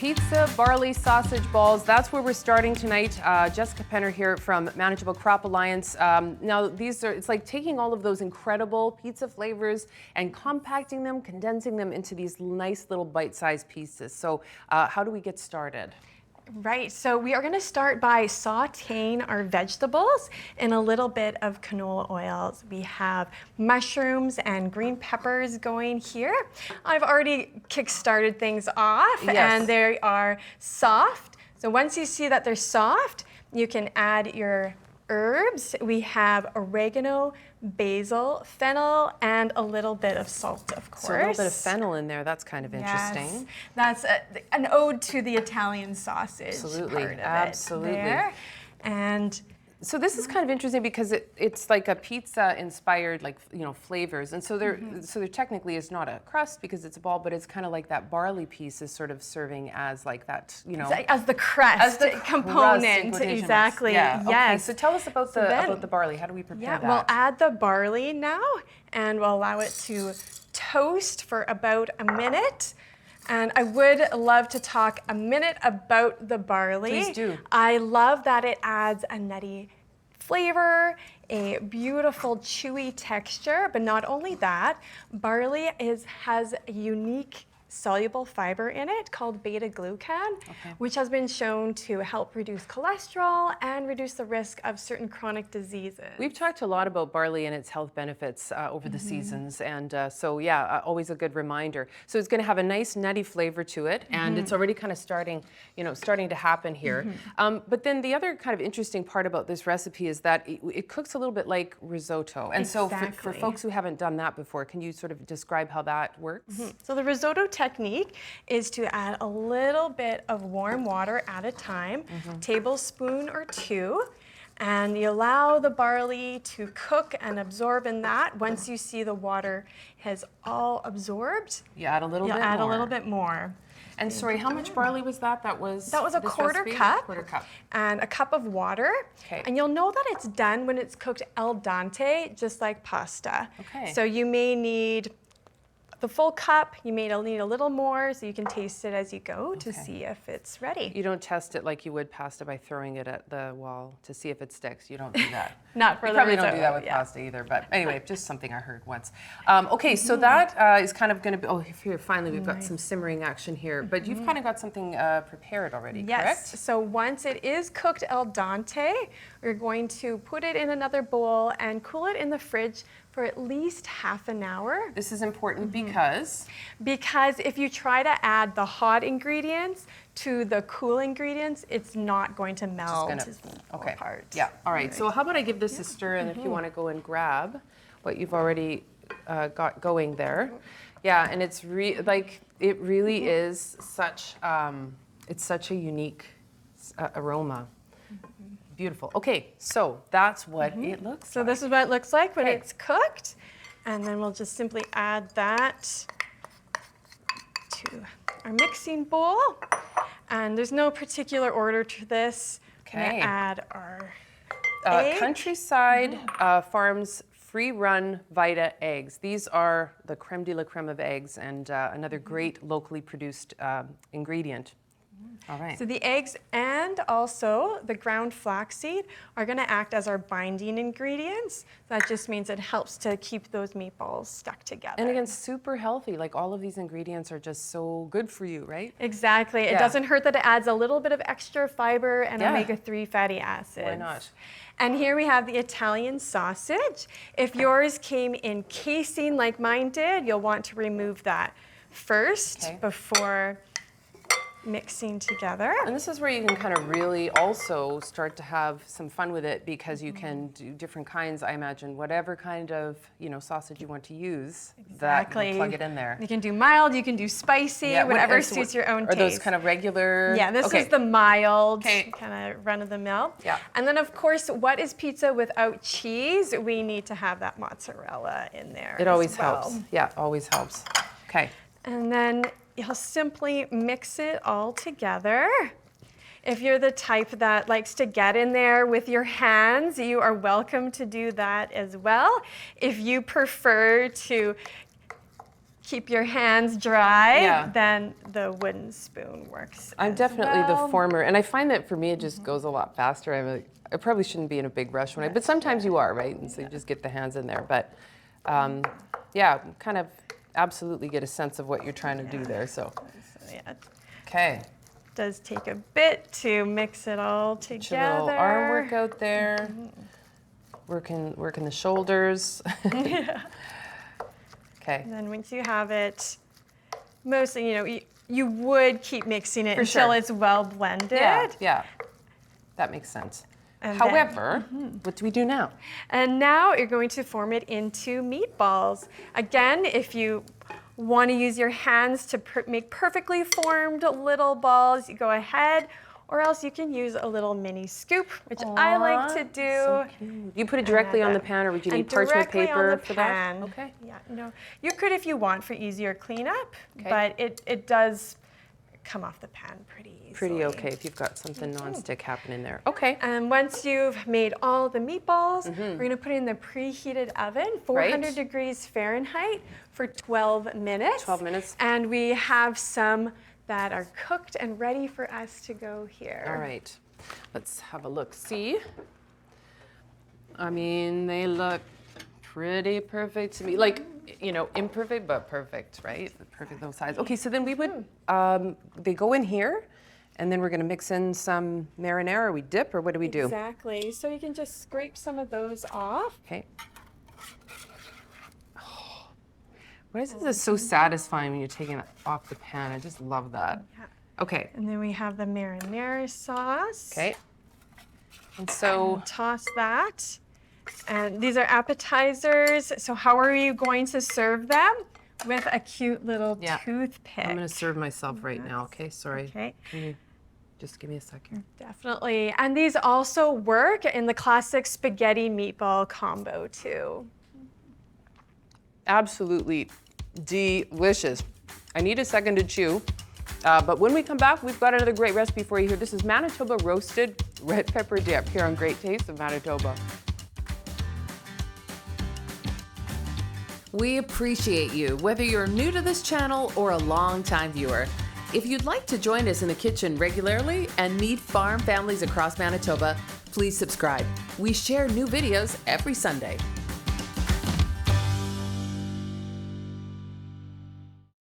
pizza, barley, sausage balls. That's where we're starting tonight. Jessica Penner here from Manitoba Crop Alliance. Now, it's like taking all of those incredible pizza flavors and compacting them, condensing them into these nice little bite-sized pieces. So how do we get started? Right, so we are going to start by sauteing our vegetables in a little bit of canola oils. We have mushrooms and green peppers going here. I've already kick-started things off, yes, and they are soft. So once you see that they're soft, you can add your herbs. We have oregano, basil, fennel, and a little bit of salt, of course. So a little bit of fennel in there, that's kind of interesting. Yes, that's an ode to the Italian sausage. Absolutely, part of absolutely. It there. And so this is kind of interesting because it's like a pizza inspired, like, you know, flavors. And so there technically is not a crust because it's a ball, but it's kind of like that barley piece is sort of serving as like that, you know, as the crust component. Exactly. Yeah. Yes. Okay. So tell us about the barley. How do we prepare that? We'll add the barley now, and we'll allow it to toast for about a minute. And I would love to talk a minute about the barley. Please do. I love that it adds a nutty flavor, a beautiful chewy texture, but not only that, barley has a unique soluble fiber in it called beta-glucan, which has been shown to help reduce cholesterol and reduce the risk of certain chronic diseases. We've talked a lot about barley and its health benefits over the seasons, and so yeah, always a good reminder. So it's going to have a nice nutty flavor to it, and it's already kind of starting to happen here. But then the other kind of interesting part about this recipe is that it cooks a little bit like risotto, and so for folks who haven't done that before, can you sort of describe how that works? So the risotto technique is to add a little bit of warm water at a time, tablespoon or two, and you allow the barley to cook and absorb in that. Once you see the water has all absorbed, you add a little bit more. a little bit more. And sorry, how much barley was that? That was a quarter cup. Quarter cup. And a cup of water. Okay. And you'll know that it's done when it's cooked al dente, just like pasta. Okay. So you may need the full cup, you may need a little more, so you can taste it as you go to see if it's ready. You don't test it like you would pasta by throwing it at the wall to see if it sticks. You don't do that. Not for you the probably risotto, don't do that with pasta either, but anyway, just something I heard once. Okay, so that is kind of going to be, here, finally we've got some simmering action here, but you've kind of got something prepared already, correct? Yes, so once it is cooked al dente, we're going to put it in another bowl and cool it in the fridge for at least half an hour. This is important because? Because if you try to add the hot ingredients to the cool ingredients, it's not going to melt apart. Yeah, all right. So how about I give this a stir, and if you want to go and grab what you've already got going there. Yeah, and it's it really is such, it's such a unique aroma. Beautiful. Okay, so that's what it looks like. So this is what it looks like when it's cooked. And then we'll just simply add that to our mixing bowl. And there's no particular order to this. Okay. We're gonna add our egg. Countryside Farms free-run Vita eggs. These are the creme de la creme of eggs, and another great locally produced ingredient. All right. So the eggs and also the ground flaxseed are going to act as our binding ingredients. That just means it helps to keep those meatballs stuck together. And again, super healthy. Like, all of these ingredients are just so good for you, right? Exactly. It doesn't hurt that it adds a little bit of extra fiber and omega-3 fatty acids. Why not? And here we have the Italian sausage. If yours came in casing like mine did, you'll want to remove that first before mixing together. And this is where you can kind of really also start to have some fun with it, because you can do different kinds, I imagine, whatever kind of, sausage you want to use, that you can plug it in there. You can do mild, you can do spicy, whatever suits your own taste. Are those kind of regular? Yeah, this is the mild, kind of run-of-the-mill. Yeah. And then, of course, what is pizza without cheese? We need to have that mozzarella in there. It always helps. Yeah, always helps. Okay. And then you'll simply mix it all together. If you're the type that likes to get in there with your hands, you are welcome to do that as well. If you prefer to keep your hands dry, Yeah. then the wooden spoon works. I'm as definitely the well. former, and I find that for me it just goes a lot faster. I probably shouldn't be in a big rush when but sometimes you are, right? And so you just get the hands in there. But yeah, kind of absolutely get a sense of what you're trying to do there. So, So yeah, it okay. does take a bit to mix it all Get your together. little arm workout there. Working the shoulders. Okay. And then once you have it, mostly, you would keep mixing it until sure. it's well blended. Yeah. That makes sense. And However, what do we do now? And now you're going to form it into meatballs. Again, if you want to use your hands to make perfectly formed little balls, you go ahead, or else you can use a little mini scoop, which I like to do. So cute. You put it directly on the pan, or would you need parchment paper for that? Okay. Yeah, you could if you want for easier cleanup, Okay. but it does come off the pan pretty easily. Pretty okay if you've got something nonstick happening there. Okay. And once you've made all the meatballs, we're going to put it in the preheated oven, 400 degrees Fahrenheit, for 12 minutes. 12 minutes. And we have some that are cooked and ready for us to go here. All right. Let's have a look. See? I mean, they look pretty perfect to me. Like, imperfect, but perfect, right? Perfect those sides. Okay, so then we would, they go in here, and then we're going to mix in some marinara. We dip, or what do we do? Exactly. So you can just scrape some of those off. Okay. Why is this so satisfying when you're taking it off the pan? I just love that. Yeah. Okay. And then we have the marinara sauce. Okay. And so, Toss that. And these are appetizers. So how are you going to serve them? With a cute little toothpick. I'm going to serve myself right now, okay? Sorry. Okay. Can you just give me a second? Definitely. And these also work in the classic spaghetti meatball combo too. Absolutely delicious. I need a second to chew. But when we come back, we've got another great recipe for you here. This is Manitoba roasted red pepper dip here on Great Taste of Manitoba. We appreciate you, whether you're new to this channel or a long-time viewer. If you'd like to join us in the kitchen regularly and meet farm families across Manitoba, please subscribe. We share new videos every Sunday.